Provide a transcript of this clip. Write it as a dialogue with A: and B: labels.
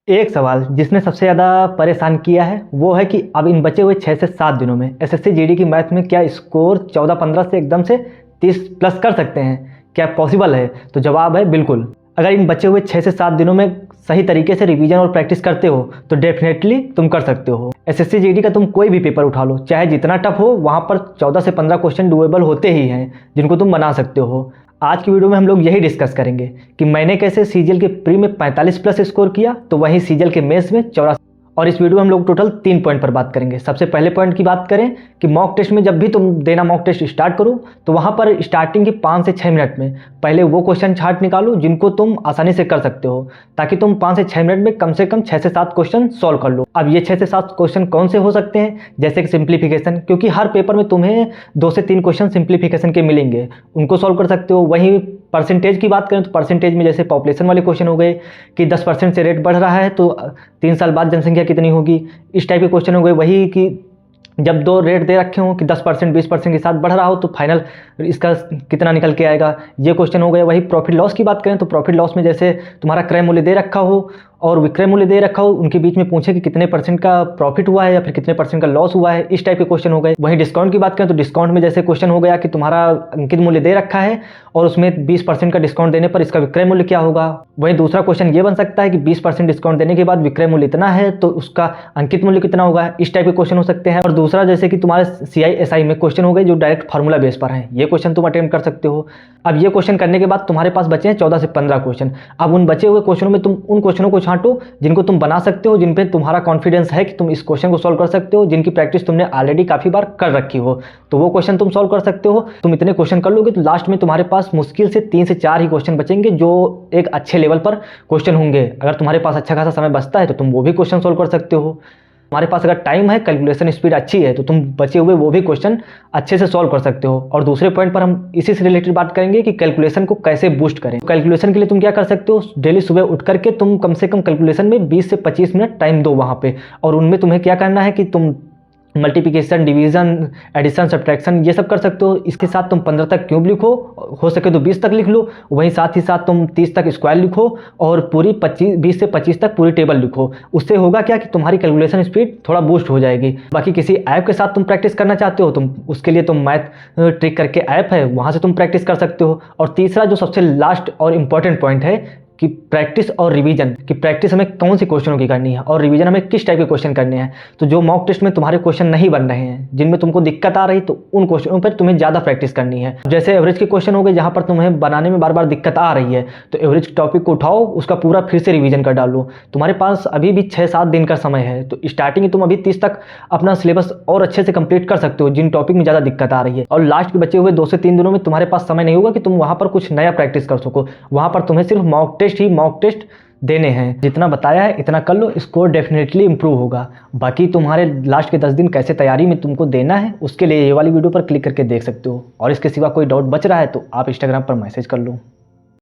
A: एक सवाल जिसने सबसे ज़्यादा परेशान किया है वो है कि अब इन बचे हुए 6 से 7 दिनों में एसएससी जीडी की मैथ में क्या स्कोर 14-15 से एकदम से 30 प्लस कर सकते हैं? क्या पॉसिबल है? तो जवाब है बिल्कुल। अगर इन बचे हुए 6 से 7 दिनों में सही तरीके से रिवीजन और प्रैक्टिस करते हो तो डेफिनेटली तुम कर सकते हो। एसएससी जीडी का तुम कोई भी पेपर उठा लो, चाहे जितना टफ हो, वहाँ पर 14 से 15 क्वेश्चन डुएबल होते ही हैं जिनको तुम बना सकते हो। आज की वीडियो में हम लोग यही डिस्कस करेंगे कि मैंने कैसे सीजीएल के प्री में 45 प्लस स्कोर किया, तो वहीं सीजीएल के मेंस में 84। और इस वीडियो में हम लोग टोटल 3 पॉइंट पर बात करेंगे। सबसे पहले पॉइंट की बात करें कि मॉक टेस्ट में जब भी तुम देना मॉक टेस्ट स्टार्ट करो तो वहाँ पर स्टार्टिंग के 5 से 6 मिनट में पहले वो क्वेश्चन चार्ट निकालो जिनको तुम आसानी से कर सकते हो, ताकि तुम 5 से 6 मिनट में कम से कम 6 से 7 क्वेश्चन सॉल्व कर लो। अब ये 6 से 7 क्वेश्चन कौन से हो सकते हैं? जैसे कि सिंप्लीफिकेशन, क्योंकि हर पेपर में तुम्हें 2 से 3 क्वेश्चन सिंप्लीफिकेशन के मिलेंगे, उनको सॉल्व कर सकते हो। वहीं परसेंटेज की बात करें तो परसेंटेज में जैसे पॉपुलेशन वाले क्वेश्चन हो गए कि 10% से रेट बढ़ रहा है तो 3 साल बाद जनसंख्या कितनी होगी, इस टाइप के क्वेश्चन हो गए। वही कि जब 2 रेट दे रखे हों कि 10% 20% के साथ बढ़ रहा हो तो फाइनल इसका कितना निकल के आएगा, ये क्वेश्चन हो गए। वही प्रॉफिट लॉस की बात करें तो प्रॉफिट लॉस में जैसे तुम्हारा क्रय मूल्य दे रखा हो और विक्रय मूल्य दे रखा हो, उनके बीच में पूछे कि कितने % का प्रॉफिट हुआ है या फिर कितने % का लॉस हुआ है, इस टाइप के क्वेश्चन हो गए। वहीं डिस्काउंट की बात करें तो डिस्काउंट में जैसे क्वेश्चन हो गया कि तुम्हारा अंकित मूल्य दे रखा है और उसमें 20% का डिस्काउंट देने पर इसका विक्रय मूल्य क्या होगा। वहीं दूसरा क्वेश्चन ये बन सकता है कि 20% डिस्काउंट देने के बाद विक्रय मूल्य इतना है तो उसका अंकित मूल्य कितना होगा, इस टाइप के क्वेश्चन हो सकते हैं। और दूसरा जैसे कि तुम्हारे CISI में क्वेश्चन हो गए जो डायरेक्ट फार्मूला बेस पर हैं, ये क्वेश्चन तुम अटेम्प्ट कर सकते हो। अब ये क्वेश्चन करने के बाद तुम्हारे पास बचे हैं 14 से 15 क्वेश्चन। अब उन बचे हुए क्वेश्चनों में तुम उन क्वेश्चनों को छांटो जिनको तुम बना सकते हो, जिन पे तुम्हारा कॉन्फिडेंस है कि तुम इस क्वेश्चन को सॉल्व कर सकते हो, जिनकी प्रैक्टिस तुमने ऑलरेडी काफ़ी बार कर रखी हो, तो वो क्वेश्चन तुम सॉल्व कर सकते हो। तुम इतने क्वेश्चन कर लोगे तो लास्ट में तुम्हारे पास मुश्किल से 3 से 4 ही क्वेश्चन बचेंगे जो एक अच्छे लेवल पर क्वेश्चन होंगे। अगर तुम्हारे पास अच्छा खासा समय बचता है तो तुम वो भी क्वेश्चन सॉल्व कर सकते हो। तुम्हारे पास अगर टाइम है, कैलकुलेशन स्पीड अच्छी है, तो तुम बचे हुए वो भी क्वेश्चन अच्छे से सॉल्व कर सकते हो। और दूसरे पॉइंट पर हम इसी से रिलेटेड बात करेंगे कि कैलकुलेशन को कैसे बूस्ट करें। कैलकुलेशन के लिए तुम क्या कर सकते हो, डेली सुबह उठ करके तुम कम से कम कैलकुलेशन में 20 से 25 मिनट टाइम दो वहाँ पे, और उनमें तुम्हें क्या करना है कि तुम मल्टीप्लिकेशन, डिवीजन, एडिशन, सब्ट्रैक्शन ये सब कर सकते हो। इसके साथ तुम 15 तक क्यूब लिखो, हो सके तो 20 तक लिख लो। वहीं साथ ही साथ तुम 30 तक स्क्वायर लिखो और पूरी 20 से 25 तक पूरी टेबल लिखो। उससे होगा क्या कि तुम्हारी कैलकुलेशन स्पीड थोड़ा बूस्ट हो जाएगी। बाकी किसी ऐप के साथ तुम प्रैक्टिस करना चाहते हो, तुम उसके लिए तुम मैथ ट्रिक करके ऐप है, वहाँ से तुम प्रैक्टिस कर सकते हो। और तीसरा जो सबसे लास्ट और इम्पॉर्टेंट पॉइंट है कि प्रैक्टिस और रिवीजन, कि प्रैक्टिस हमें कौन सी क्वेश्चनों की करनी है और रिवीजन हमें किस टाइप के क्वेश्चन करने हैं। तो जो मॉक टेस्ट में तुम्हारे क्वेश्चन नहीं बन रहे हैं, जिनमें तुमको दिक्कत आ रही, तो उन क्वेश्चनों पर तुम्हें ज़्यादा प्रैक्टिस करनी है। जैसे एवरेज के क्वेश्चन हो गए जहाँ पर तुम्हें बनाने में बार बार दिक्कत आ रही है, तो एवरेज टॉपिक को उठाओ, उसका पूरा फिर से रिवीजन कर डालो। तुम्हारे पास अभी भी 6-7 दिन का समय है, तो स्टार्टिंग तुम अभी 30 तक अपना सिलेबस और अच्छे से कंप्लीट कर सकते हो जिन टॉपिक में ज़्यादा दिक्कत आ रही है। और लास्ट के बचे हुए 2 से 3 दिनों में तुम्हारे पास समय नहीं होगा कि तुम वहाँ पर कुछ नया प्रैक्टिस कर सको। वहाँ पर तुम्हें सिर्फ मॉक टेस्ट देने हैं। जितना बताया है इतना कर लो, स्कोर डेफिनेटली इंप्रूव होगा। बाकी तुम्हारे लास्ट के 10 दिन कैसे तैयारी में तुमको देना है, उसके लिए ये वाली वीडियो पर क्लिक करके देख सकते हो। और इसके सिवा कोई डाउट बच रहा है तो आप इंस्टाग्राम पर मैसेज कर लो।